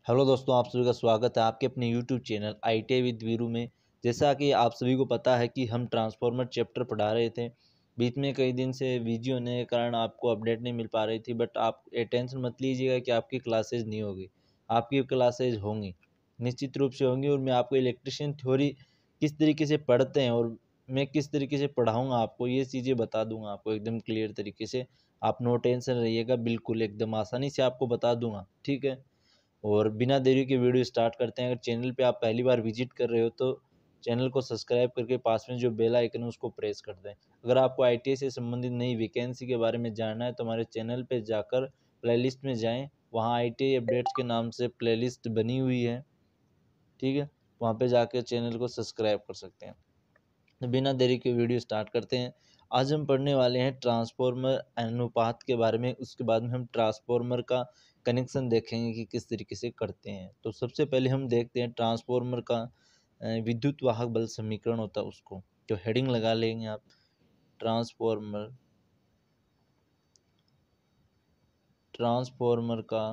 Hello दोस्तों, आप सभी का स्वागत है आपके अपने YouTube channel ITI with Veeru में। जैसा कि आप सभी को पता है कि हम ट्रांसफॉर्मर चैप्टर पढ़ा रहे थे। बीच में कई दिन से बिजी होने के कारण आपको अपडेट नहीं मिल पा रही थी, बट आप टेंशन मत लीजिएगा कि आपकी क्लासेज नहीं होगी। आपकी क्लासेज होंगी, निश्चित रूप से होंगी। और मैं आपको इलेक्ट्रिशियन थ्योरी किस तरीके से पढ़ते हैं और मैं किस तरीके से पढ़ाऊँगा आपको, ये चीज़ें बता दूँगा आपको एकदम क्लियर तरीके से। आप नो टेंशन रहिएगा, बिल्कुल एकदम आसानी से आपको बता दूँगा, ठीक है। और बिना देरी के वीडियो स्टार्ट करते हैं। अगर चैनल पे आप पहली बार विजिट कर रहे हो तो चैनल को सब्सक्राइब करके पास में जो बेल आइकन है उसको प्रेस कर दें। अगर आपको ITI से संबंधित नई वैकेंसी के बारे में जानना है तो हमारे चैनल पे जाकर प्लेलिस्ट में जाएं, वहाँ ITI अपडेट्स के नाम से प्लेलिस्ट बनी हुई है, ठीक है। वहाँ पे जाकर चैनल को सब्सक्राइब कर सकते हैं। तो बिना देरी के वीडियो स्टार्ट करते हैं। आज हम पढ़ने वाले हैं ट्रांसफॉर्मर अनुपात के बारे में। उसके बाद में हम ट्रांसफॉर्मर का कनेक्शन देखेंगे कि किस तरीके से करते हैं। तो सबसे पहले हम देखते हैं ट्रांसफॉर्मर का विद्युत वाहक बल समीकरण होता है उसको, जो हेडिंग लगा लेंगे आप। ट्रांसफॉर्मर ट्रांसफॉर्मर का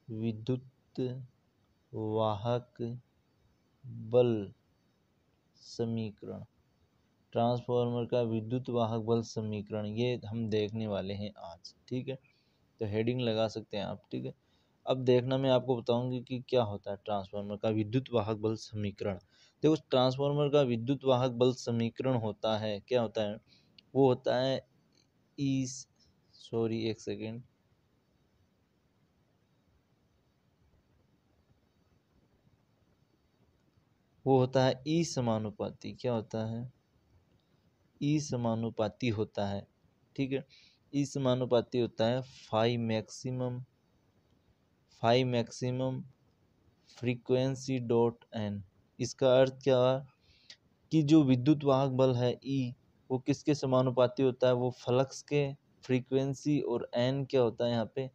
विद्युत वाहक बल समीकरण, ट्रांसफॉर्मर का विद्युत वाहक बल समीकरण, ये हम देखने वाले हैं आज, ठीक है। तो हेडिंग लगा सकते हैं आप, ठीक है। अब देखना मैं आपको बताऊंगी कि क्या होता है ट्रांसफार्मर का विद्युत वाहक बल समीकरण। देखो, ट्रांसफार्मर का विद्युत वाहक बल समीकरण होता है, क्या होता है, वो होता है ई सॉरी एक सेकेंड, वो होता है ई समानुपाती। क्या होता है? ई समानुपाती होता है, ठीक है। ई समानुपाती होता है phi maximum frequency dot N. इसका अर्थ क्या है कि जो विद्युत वाहक बल है ई, वो किसके समानुपाती होता है? वो फ्लक्स के, फ्रीक्वेंसी, और एन क्या होता है यहाँ पे?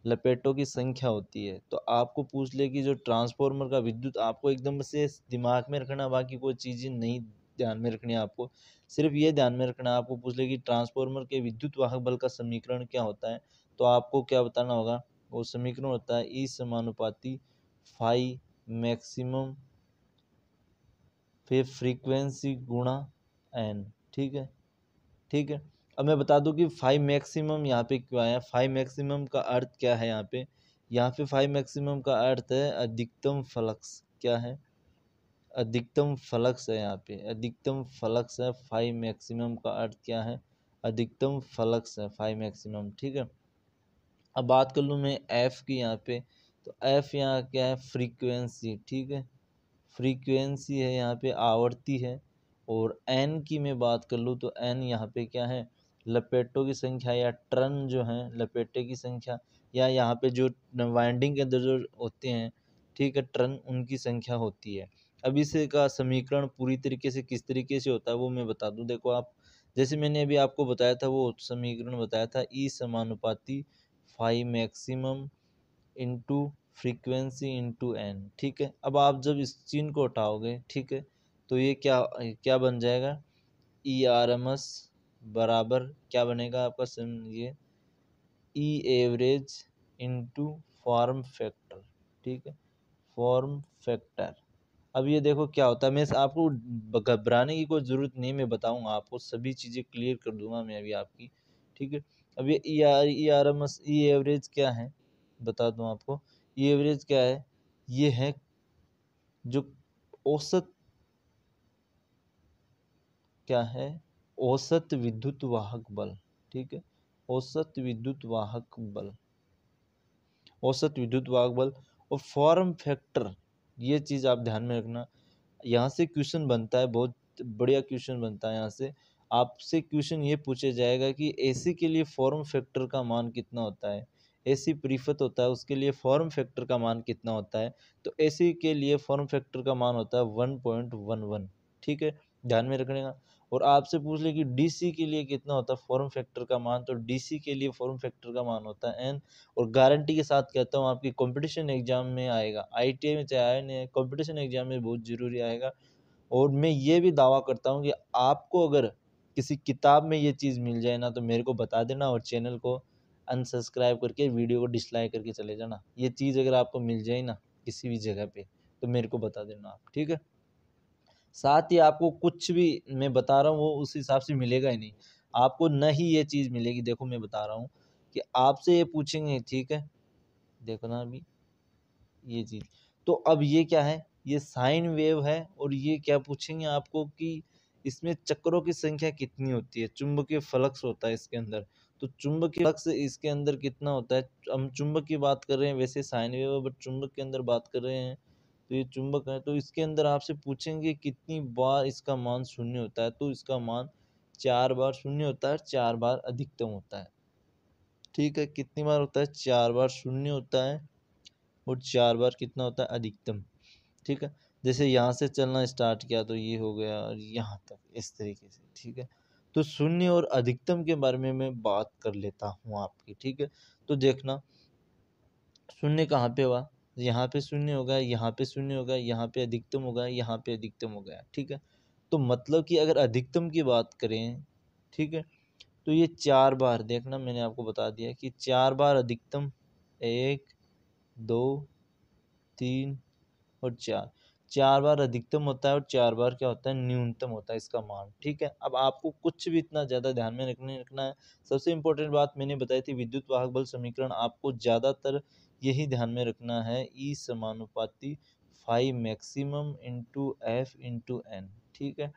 लपेटों की संख्या होती है। तो आपको पूछ ले कि जो ट्रांसफॉर्मर का विद्युत, आपको एकदम से दिमाग में रखना, बाकी कोई चीज़ें नहीं ध्यान में रखनी है आपको, सिर्फ ये ध्यान में रखना है। आपको पूछ ले कि ट्रांसफॉर्मर के विद्युत वाहक बल का समीकरण क्या होता है, तो आपको क्या बताना होगा? वो समीकरण होता है ई समानुपाती फाई मैक्सिमम फिर फ्रीक्वेंसी गुणा एन, ठीक है, ठीक है। अब मैं बता दूं कि फाइव मैक्सिमम यहाँ पे क्यों आया। फाइव मैक्सिमम का अर्थ क्या है यहाँ पे फाइव मैक्सिमम का अर्थ है अधिकतम फ्लक्स। क्या है? अधिकतम फ्लक्स है। यहाँ पे अधिकतम फ्लक्स है। फाइव मैक्सिमम का अर्थ क्या है? अधिकतम फ्लक्स है फाइव मैक्सिमम, ठीक है। अब बात कर लूँ मैं एफ की यहाँ पे, तो एफ यहाँ क्या है? फ्रीक्वेंसी, ठीक है। फ्रीक्वेंसी है यहाँ पे, आवर्ती है। और एन की मैं बात कर लूँ तो एन यहाँ पे क्या है? लपेटों की संख्या, या टर्न जो है लपेटे की संख्या, या यहाँ पे जो वाइंडिंग के अंदर जो होते हैं, ठीक है, टर्न, उनकी संख्या होती है। अब इसे का समीकरण पूरी तरीके से किस तरीके से होता है वो मैं बता दूं। देखो आप, जैसे मैंने अभी आपको बताया था, वो समीकरण बताया था ई समानुपाती phi maximum into frequency into N, ठीक है। अब आप जब इस चिन्ह को हटाओगे, ठीक है, तो ये क्या क्या बन जाएगा? ई आर एम एस बराबर क्या बनेगा आपका? ये ई एवरेज इंटू फॉर्म फैक्टर, ठीक है, फॉर्म फैक्टर। अब ये देखो क्या होता है। मैं आपको घबराने की कोई ज़रूरत नहीं, मैं बताऊंगा आपको, सभी चीज़ें क्लियर कर दूंगा मैं अभी आपकी, ठीक है। अब ये ई आर एम एस, ई एवरेज क्या है बता दूं आपको। ई एवरेज क्या है? ये है जो औसत, क्या है? औसत विद्युत वाहक बल, ठीक है। औसत विद्युत वाहक बल, औसत विद्युत वाहक बल। और फॉर्म फैक्टर, ये चीज़ आप ध्यान में रखना। यहाँ से क्वेश्चन बनता है, बहुत बढ़िया क्वेश्चन बनता है। यहाँ से आपसे क्वेश्चन ये पूछा जाएगा कि एसी के लिए फॉर्म फैक्टर का मान कितना होता है? एसी प्रीफत होता है, उसके लिए फॉर्म फैक्टर का मान कितना होता है? तो एसी के लिए फॉर्म फैक्टर का मान होता है 1.11, ठीक है, ध्यान में रखने का। और आपसे पूछ ले कि डीसी के लिए कितना होता है फॉर्म फैक्टर का मान, तो डीसी के लिए फॉर्म फैक्टर का मान होता है एन। और गारंटी के साथ कहता हूँ, आपकी कंपटीशन एग्जाम में आएगा, ITI में चाहे आए नहीं, कंपटीशन एग्जाम में बहुत जरूरी आएगा। और मैं ये भी दावा करता हूँ कि आपको अगर किसी किताब में ये चीज़ मिल जाए ना, तो मेरे को बता देना और चैनल को अनसब्सक्राइब करके वीडियो को डिसलाइक करके चले जाना। ये चीज़ अगर आपको मिल जाए ना किसी भी जगह पे तो मेरे को बता देना आप, ठीक है। साथ ही आपको कुछ भी मैं बता रहा हूँ वो उस हिसाब से मिलेगा ही नहीं, आपको न ही ये चीज़ मिलेगी। देखो मैं बता रहा हूँ कि आपसे ये पूछेंगे, ठीक है, देखो ना अभी ये चीज़। तो अब ये क्या है, ये साइन वेव है और ये क्या पूछेंगे आपको कि इसमें चक्रों की संख्या कितनी होती है, चुंबकीय फ्लक्स होता है इसके अंदर। तो चुंबकीय फ्लक्स इसके अंदर कितना होता है, हम चुंबक की बात कर रहे हैं, वैसे साइन वेव है बट चुंबक के अंदर बात कर रहे हैं, तो ये चुंबक है। तो इसके अंदर आपसे पूछेंगे कितनी बार इसका मान शून्य होता है, तो इसका मान 4 बार शून्य होता है, 4 बार अधिकतम होता है, ठीक है। कितनी बार होता है, 4 बार शून्य होता है और 4 बार कितना होता है, अधिकतम, ठीक है। जैसे यहाँ से चलना स्टार्ट किया तो ये हो गया और यहाँ तक इस तरीके से, ठीक है। तो शून्य और अधिकतम के बारे में मैं बात कर लेता हूँ आपकी, ठीक है। तो देखना शून्य कहाँ पे हुआ, यहाँ पे शून्य होगा, यहाँ पे शून्य होगा, यहाँ पे अधिकतम होगा, यहाँ पे अधिकतम हो गया, ठीक है। तो मतलब कि अगर अधिकतम की बात करें, ठीक है, तो ये 4 बार, देखना मैंने आपको बता दिया कि 4 बार अधिकतम, 1 2 3 और 4, 4 बार अधिकतम होता है और 4 बार क्या होता है, न्यूनतम होता है इसका मान, ठीक है। अब आपको कुछ भी इतना ज़्यादा ध्यान में रखना है। सबसे इम्पोर्टेंट बात मैंने बताई थी, विद्युत वाहक बल समीकरण आपको ज़्यादातर यही ध्यान में रखना है, ई समानुपाती phi maximum into F into N, ठीक है।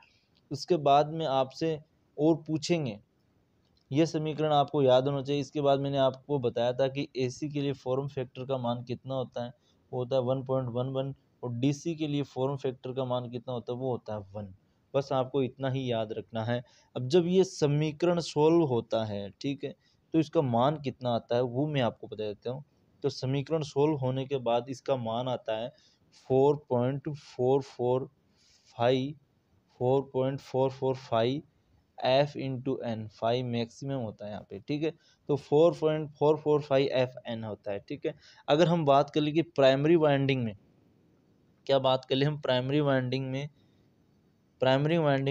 उसके बाद में आपसे और पूछेंगे, ये समीकरण आपको याद होना चाहिए। इसके बाद मैंने आपको बताया था कि एसी के लिए फॉर्म फैक्टर का मान कितना होता है, वो होता है 1.11, और डीसी के लिए फॉर्म फैक्टर का मान कितना होता है, वो होता है 1। बस आपको इतना ही याद रखना है। अब जब ये समीकरण सोल्व होता है, ठीक है, तो इसका मान कितना आता है वो मैं आपको बता देता हूँ। तो समीकरण सोल्व होने के बाद इसका मान आता है 4.445, 4.445 एफ इंटू एन, 5 मैक्सिमम होता है यहाँ पे, ठीक है। तो 4.445 एफ एन होता है, ठीक है। अगर हम बात कर ले कि प्राइमरी वाइंडिंग में, क्या बात कर ले हम प्राइमरी वाइंडिंग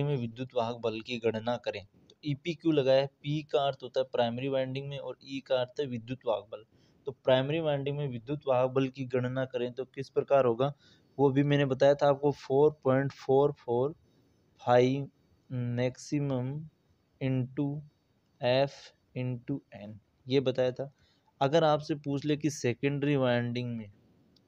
में विद्युत वाहक बल की गणना करें, तो ईपी क्यों लगाया है, पी का अर्थ होता है प्राइमरी वाइंडिंग में और ई का अर्थ है विद्युत वाहक बल। तो प्राइमरी वाइंडिंग में विद्युत वाहक बल की गणना करें तो किस प्रकार होगा, वो भी मैंने बताया था आपको, 4.445 maximum into F into N, ये बताया था। अगर आपसे पूछ ले कि सेकेंडरी वाइंडिंग में,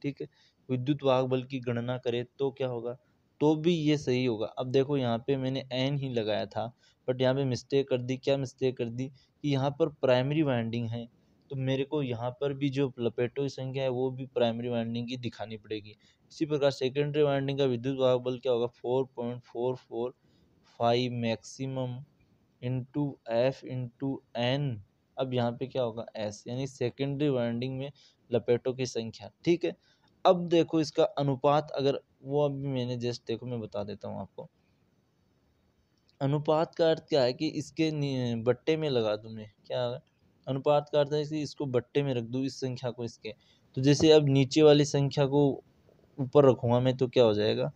ठीक है, विद्युत वाहक बल की गणना करें तो क्या होगा, तो भी ये सही होगा। अब देखो यहाँ पे मैंने एन ही लगाया था बट यहाँ पे मिस्टेक कर दी, क्या मिस्टेक कर दी कि यहाँ पर प्राइमरी वाइंडिंग है, तो मेरे को यहाँ पर भी जो लपेटों की संख्या है वो भी प्राइमरी वाइंडिंग की दिखानी पड़ेगी। इसी प्रकार सेकेंडरी वाइंडिंग का विद्युत वाहक बल क्या होगा, 4.445 maximum into F into N. अब यहाँ पे क्या होगा, एस, यानी सेकेंडरी वाइंडिंग में लपेटों की संख्या, ठीक है। अब देखो इसका अनुपात, अगर वो अभी मैंने जस्ट देखो मैं बता देता हूँ आपको। अनुपात का अर्थ क्या है कि इसके बट्टे में लगा दूं मैं, क्या है? अनुपात का अर्थ है कि इसको बट्टे में रख दूं, इस संख्या को इसके। तो जैसे अब नीचे वाली संख्या को ऊपर रखूंगा मैं तो क्या हो जाएगा,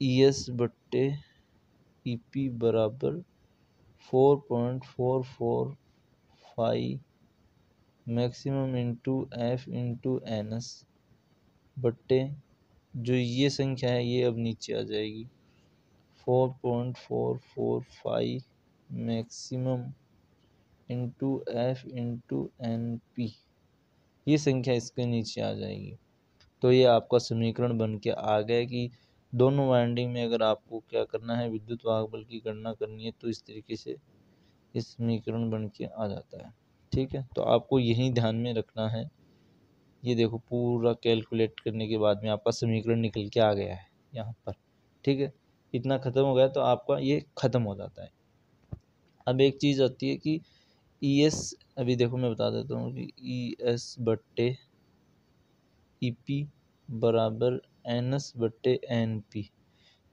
ES बट्टे EP बराबर 4.445 maximum into F into NS बट्टे, जो ये संख्या है ये अब नीचे आ जाएगी, 4.445 maximum into F into N P, ये संख्या इसके नीचे आ जाएगी। तो ये आपका समीकरण बन के आ गया कि दोनों वाइंडिंग में अगर आपको क्या करना है, विद्युत वाहक बल की गणना करनी है, तो इस तरीके से इस समीकरण बन के आ जाता है, ठीक है। तो आपको यही ध्यान में रखना है। ये देखो पूरा कैलकुलेट करने के बाद में आपका समीकरण निकल के आ गया है यहाँ पर, ठीक है। इतना ख़त्म हो गया तो आपका ये ख़त्म हो जाता है। अब एक चीज़ आती है कि ES, अभी देखो मैं बता देता हूँ कि ES बट्टे EP बराबर NS बट्टे NP।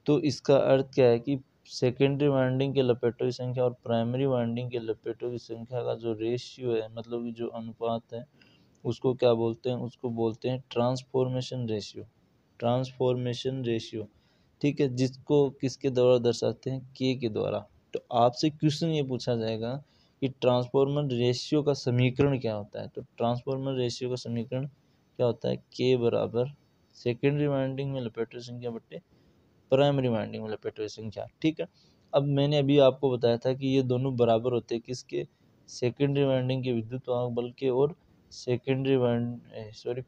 तो इसका अर्थ क्या है कि सेकेंडरी वाइंडिंग के लपेटों की संख्या और प्राइमरी वाइंडिंग के लपेटों की संख्या का जो रेशियो है, मतलब कि जो अनुपात है, उसको क्या बोलते हैं, उसको बोलते हैं ट्रांसफॉर्मेशन रेशियो। ट्रांसफॉर्मेशन रेशियो, ठीक है, जिसको किसके द्वारा दर्शाते हैं, के द्वारा। तो आपसे क्वेश्चन ये पूछा जाएगा कि ट्रांसफॉर्मर रेशियो का समीकरण क्या होता है। तो ट्रांसफॉर्मर रेशियो का समीकरण क्या होता है, के बराबर सेकेंडरी वाइंडिंग में लपेटे हुए संख्या बट्टे प्राइमरी वाइंडिंग में लपेटे हुए संख्या। ठीक है, अब मैंने अभी आपको बताया था कि ये दोनों बराबर होते हैं किसके, सेकेंडरी वाइंडिंग के विद्युत वाहक बल के और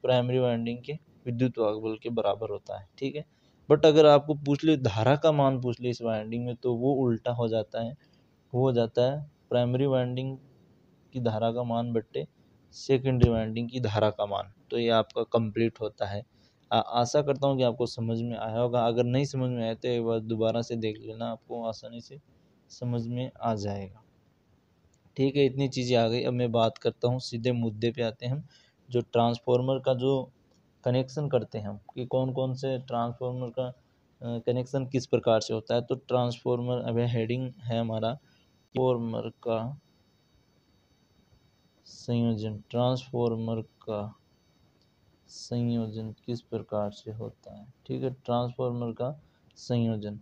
प्राइमरी वाइंडिंग के विद्युत वाहक बल के बराबर होता है। ठीक है, बट अगर आपको पूछ ले धारा का मान पूछ ले इस वाइंडिंग में, तो वो उल्टा हो जाता है, वो हो जाता है प्राइमरी वाइंडिंग की धारा का मान बट्टे सेकेंडरी वाइंडिंग की धारा का मान। तो ये आपका कंप्लीट होता है। आशा करता हूँ कि आपको समझ में आया होगा। अगर नहीं समझ में आया तो एक बार दोबारा से देख लेना, आपको आसानी से समझ में आ जाएगा। ठीक है, इतनी चीज़ें आ गई। अब मैं बात करता हूँ, सीधे मुद्दे पे आते हैं हम। जो ट्रांसफॉर्मर का जो कनेक्शन करते हैं हम, कि कौन कौन से ट्रांसफॉर्मर का कनेक्शन किस प्रकार से होता है। तो ट्रांसफॉर्मर, अब हेडिंग है हमारा ट्रांसफॉर्मर का संयोजन, ट्रांसफॉर्मर का संयोजन किस प्रकार से होता है। ठीक है, ट्रांसफॉर्मर का संयोजन।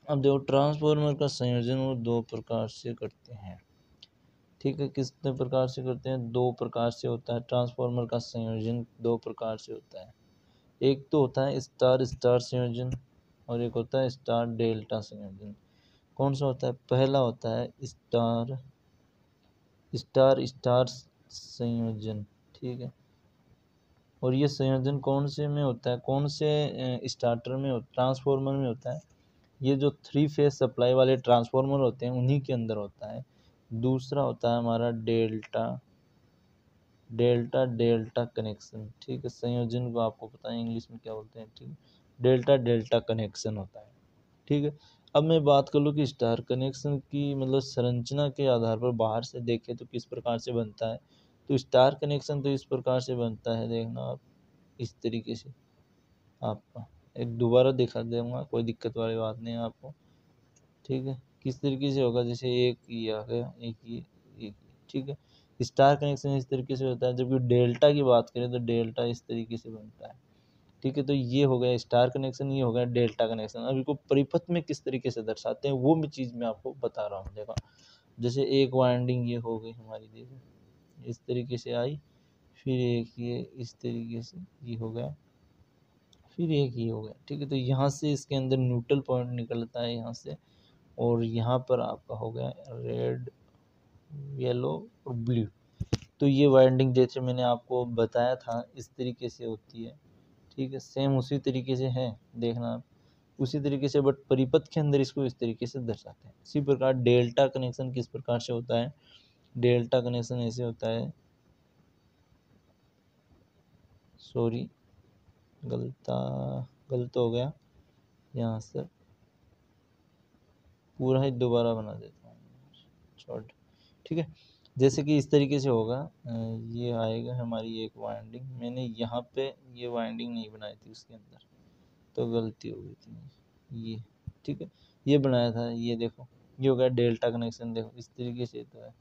अब देखो, ट्रांसफॉर्मर का संयोजन वो दो प्रकार से करते हैं। ठीक है, कितने प्रकार से करते हैं, दो प्रकार से होता है। ट्रांसफॉर्मर का संयोजन दो प्रकार से होता है। एक तो होता है स्टार स्टार संयोजन और एक होता है स्टार डेल्टा संयोजन। कौन सा होता है, पहला होता है स्टार स्टार स्टार संयोजन। ठीक है, और ये संयोजन कौन से में होता है, कौन से स्टार्टर में, ट्रांसफॉर्मर में होता है। ये जो 3 फेज सप्लाई वाले ट्रांसफॉर्मर होते हैं उन्हीं के अंदर होता है। दूसरा होता है हमारा डेल्टा डेल्टा डेल्टा कनेक्शन। ठीक है, संयोजन को आपको पता है इंग्लिश में क्या बोलते हैं। ठीक है, डेल्टा डेल्टा कनेक्शन होता है। ठीक है, अब मैं बात कर लूँ कि स्टार कनेक्शन की मतलब संरचना के आधार पर बाहर से देखें तो किस प्रकार से बनता है। तो स्टार कनेक्शन तो इस प्रकार से बनता है, देखना आप इस तरीके से। आपका एक दोबारा दिखा दूंगा, कोई दिक्कत वाली बात नहीं है आपको। ठीक है, किस तरीके से होगा, जैसे एक ये आ गया, एक ये। ठीक है, स्टार कनेक्शन इस तरीके से होता है, जबकि डेल्टा की बात करें तो डेल्टा इस तरीके से बनता है। ठीक है, तो ये हो गया स्टार कनेक्शन, ये हो गया डेल्टा कनेक्शन। अब इसको परिपथ में किस तरीके से दर्शाते हैं वो भी चीज़ मैं आपको बता रहा हूँ। देखो, जैसे एक वाइंडिंग ये हो गई हमारी, देखो इस तरीके से आई, फिर एक ये इस तरीके से ये हो गया, फिर एक ये हो गया। ठीक है, तो यहाँ से इसके अंदर न्यूट्रल पॉइंट निकलता है यहाँ से, और यहाँ पर आपका हो गया रेड, येलो और ब्लू। तो ये वाइंडिंग जैसे मैंने आपको बताया था इस तरीके से होती है। ठीक है, सेम उसी तरीके से है, देखना आप उसी तरीके से, बट परिपथ के अंदर इसको इस तरीके से दर्शाते हैं। इसी प्रकार डेल्टा कनेक्शन किस प्रकार से होता है, डेल्टा कनेक्शन ऐसे होता है, सॉरी गलत हो गया, यहाँ से पूरा ही दोबारा बना देता हूँ शॉर्ट। ठीक है, जैसे कि इस तरीके से होगा, ये आएगा हमारी एक वाइंडिंग, मैंने यहाँ पे ये वाइंडिंग नहीं बनाई थी उसके अंदर, तो गलती हो गई थी ये। ठीक है, ये बनाया था, ये देखो ये हो गया डेल्टा कनेक्शन। देखो इस तरीके से तो है,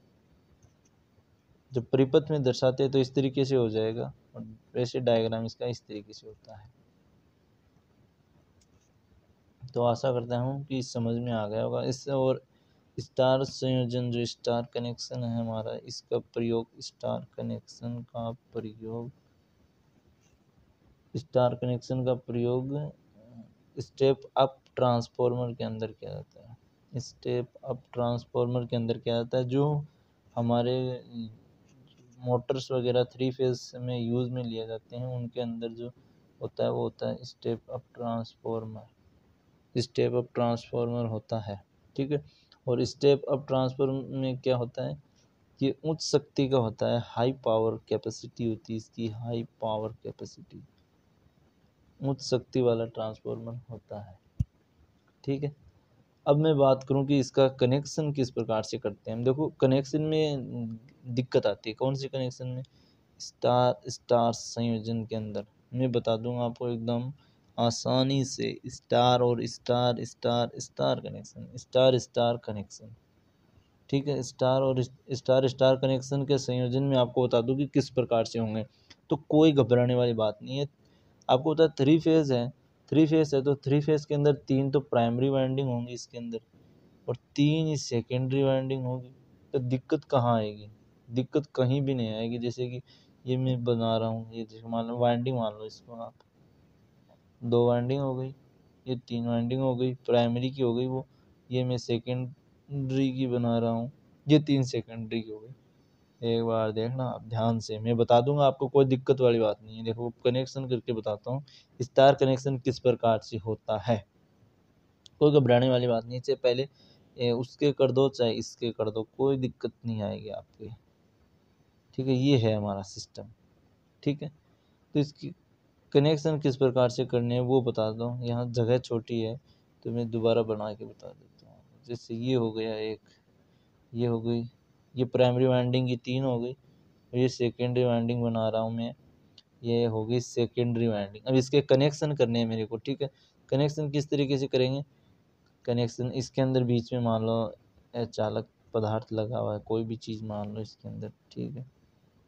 जब परिपथ में दर्शाते हैं तो इस तरीके से हो जाएगा, और वैसे डायग्राम इसका इस तरीके से होता है। तो आशा करता हूँ कि समझ में आ गया होगा इससे। और स्टार संयोजन, जो स्टार कनेक्शन है हमारा, इसका प्रयोग स्टार कनेक्शन का प्रयोग स्टेप अप ट्रांसफॉर्मर के अंदर किया जाता है। स्टेप अप ट्रांसफॉर्मर के अंदर किया जाता है, जो हमारे मोटर्स वगैरह 3 फेज में यूज़ में लिए जाते हैं, उनके अंदर जो होता है वो होता है स्टेप अप ट्रांसफॉर्मर होता है। ठीक है, और स्टेप अप ट्रांसफॉर्मर में क्या होता है कि उच्च शक्ति का होता है, हाई पावर कैपेसिटी होती है इसकी, हाई पावर कैपेसिटी, उच्च शक्ति वाला ट्रांसफॉर्मर होता है। ठीक है, अब मैं बात करूं कि इसका कनेक्शन किस प्रकार से करते हैं हम। देखो, कनेक्शन में दिक्कत आती है, कौन सी कनेक्शन में, स्टार स्टार संयोजन के अंदर। मैं बता दूंगा आपको एकदम आसानी से, स्टार और star star star connection, star star connection. ठीक है, स्टार और स्टार स्टार कनेक्शन के संयोजन में आपको बता दूं कि किस प्रकार से होंगे। तो कोई घबराने वाली बात नहीं है, आपको पता है 3 फेज है, 3 फेज है तो 3 फेज के अंदर 3 तो प्राइमरी वाइंडिंग होंगी इसके अंदर, और 3 ही सेकेंडरी वाइंडिंग होगी। तो दिक्कत कहाँ आएगी? दिक्कत कहीं भी नहीं आएगी। जैसे कि ये मैं बना रहा हूँ, ये जैसे मान लो वाइंडिंग, मान लो इसको आप 2 वाइंडिंग हो गई, ये 3 वाइंडिंग हो गई, प्राइमरी की हो गई वो, ये मैं सेकेंडरी की बना रहा हूँ, ये 3 सेकेंडरी की हो गई। एक बार देखना आप ध्यान से, मैं बता दूंगा आपको, कोई दिक्कत वाली बात नहीं है। देखो कनेक्शन करके बताता हूँ, स्टार कनेक्शन किस प्रकार से होता है, कोई घबराने वाली बात नहीं। इससे पहले उसके कर दो चाहे इसके कर दो, कोई दिक्कत नहीं आएगी आपके, ठीक है। ये है हमारा सिस्टम, ठीक है। तो इसकी कनेक्शन किस प्रकार से करने हैं वो बता दो। यहाँ जगह छोटी है तो मैं दोबारा बना के बता देता हूँ। जैसे ये हो गया एक, ये हो गई, ये प्राइमरी वाइंडिंग की 3 हो गई, और ये सेकेंडरी वाइंडिंग बना रहा हूँ मैं, ये हो गई सेकेंडरी वाइंडिंग। अब इसके कनेक्शन करने हैं मेरे को, ठीक है। कनेक्शन किस तरीके से करेंगे? कनेक्शन इसके अंदर बीच में मान लो चालक पदार्थ लगा हुआ है, कोई भी चीज़ मान लो इसके अंदर, ठीक है।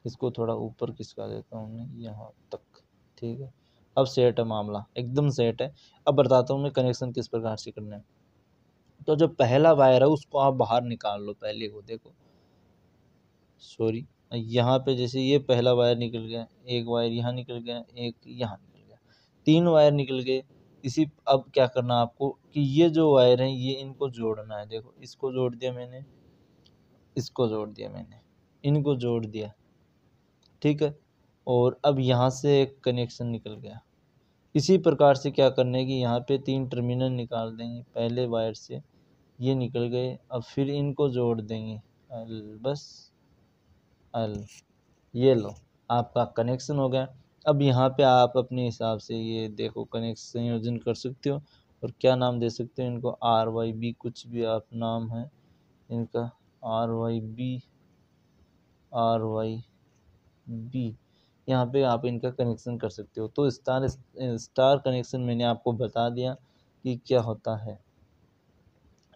इसको थोड़ा ऊपर खिसका देता हूँ मैं यहाँ तक, ठीक है। अब सेट है, मामला एकदम सेट है। अब बताता हूँ मैं कनेक्शन किस प्रकार से करना है। तो जो पहला वायर है उसको आप बाहर निकाल लो, पहले को देखो, सॉरी, यहाँ पे जैसे ये पहला वायर निकल गया, एक वायर यहाँ निकल गया, एक यहाँ निकल गया, 3 वायर निकल गए। इसी अब क्या करना आपको कि ये जो वायर हैं ये इनको जोड़ना है। देखो इसको जोड़ दिया मैंने, इसको जोड़ दिया मैंने, इनको जोड़ दिया, ठीक है। और अब यहाँ से एक कनेक्शन निकल गया। इसी प्रकार से क्या करना है कि यहाँ पे 3 टर्मिनल निकाल देंगे पहले वायर से, ये निकल गए। अब फिर इनको जोड़ देंगे, बस ये लो, आपका कनेक्शन हो गया। अब यहाँ पे आप अपने हिसाब से ये देखो कनेक्शन संयोजन कर सकते हो, और क्या नाम दे सकते हो इनको, RYB, कुछ भी आप नाम है इनका, RYB, यहाँ पे आप इनका कनेक्शन कर सकते हो। तो स्टार कनेक्शन मैंने आपको बता दिया कि क्या होता है,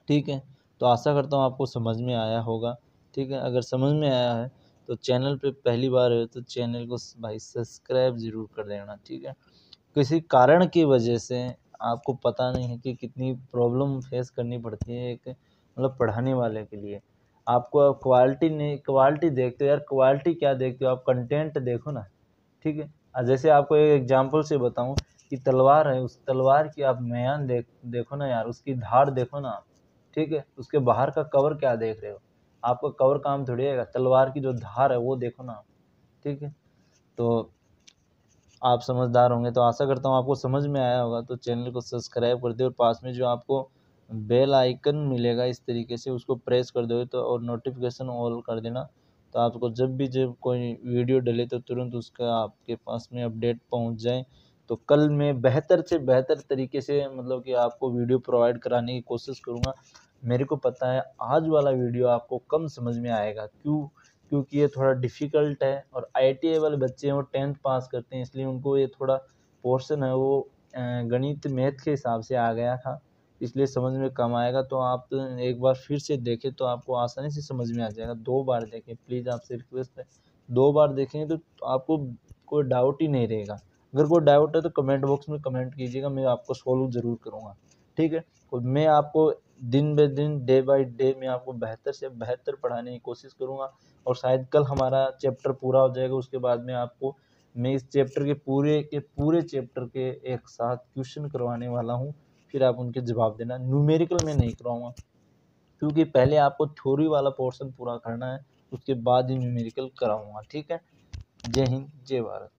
ठीक है। तो आशा करता हूँ आपको समझ में आया होगा, ठीक है। अगर समझ में आया है तो चैनल पे पहली बार है तो चैनल को भाई सब्सक्राइब ज़रूर कर देना, ठीक है। किसी कारण की वजह से आपको पता नहीं है कि कितनी प्रॉब्लम फेस करनी पड़ती है एक मतलब पढ़ाने वाले के लिए। आपको क्वालिटी नहीं, क्वालिटी देखते हो यार, क्वालिटी क्या देखते हो आप, कंटेंट देखो ना, ठीक है। जैसे आपको एक एग्जांपल से बताऊं कि तलवार है, उस तलवार की आप म्यान देखो ना यार, उसकी धार देखो ना, ठीक है। उसके बाहर का कवर क्या देख रहे हो, आपका कवर काम थोड़ी है, तलवार की जो धार है वो देखो ना, ठीक है। तो आप समझदार होंगे, तो आशा करता हूँ आपको समझ में आया होगा। तो चैनल को सब्सक्राइब कर दे, और पास में जो आपको बेल आइकन मिलेगा इस तरीके से उसको प्रेस कर दो, तो और नोटिफिकेशन ऑल कर देना। तो आपको जब कोई वीडियो डले तो तुरंत उसका आपके पास में अपडेट पहुंच जाए। तो कल मैं बेहतर से बेहतर तरीके से मतलब कि आपको वीडियो प्रोवाइड कराने की कोशिश करूँगा। मेरे को पता है आज वाला वीडियो आपको कम समझ में आएगा, क्योंकि ये थोड़ा डिफ़िकल्ट है, और IITA वाले बच्चे हैं वो 10th पास करते हैं, इसलिए उनको ये थोड़ा पोर्शन है वो गणित मैथ के हिसाब से आ गया था, इसलिए समझ में कम आएगा। तो आप एक बार फिर से देखें तो आपको आसानी से समझ में आ जाएगा। 2 बार देखें प्लीज़, आपसे रिक्वेस्ट है, 2 बार देखेंगे तो आपको कोई डाउट ही नहीं रहेगा। अगर कोई डाउट है तो कमेंट बॉक्स में कमेंट कीजिएगा, मैं आपको सॉल्व ज़रूर करूँगा, ठीक है। और मैं आपको दिन ब दिन, डे बाय डे मैं आपको बेहतर से बेहतर पढ़ाने की कोशिश करूँगा। और शायद कल हमारा चैप्टर पूरा हो जाएगा, उसके बाद में आपको मैं इस चैप्टर के पूरे चैप्टर के एक साथ क्वेश्चन करवाने वाला हूँ, फिर आप उनके जवाब देना। न्यूमेरिकल में नहीं करवाऊँगा, क्योंकि पहले आपको थ्योरी वाला पोर्शन पूरा करना है, उसके बाद ही न्यूमेरिकल कराऊँगा, ठीक है। जय हिंद, जय भारत।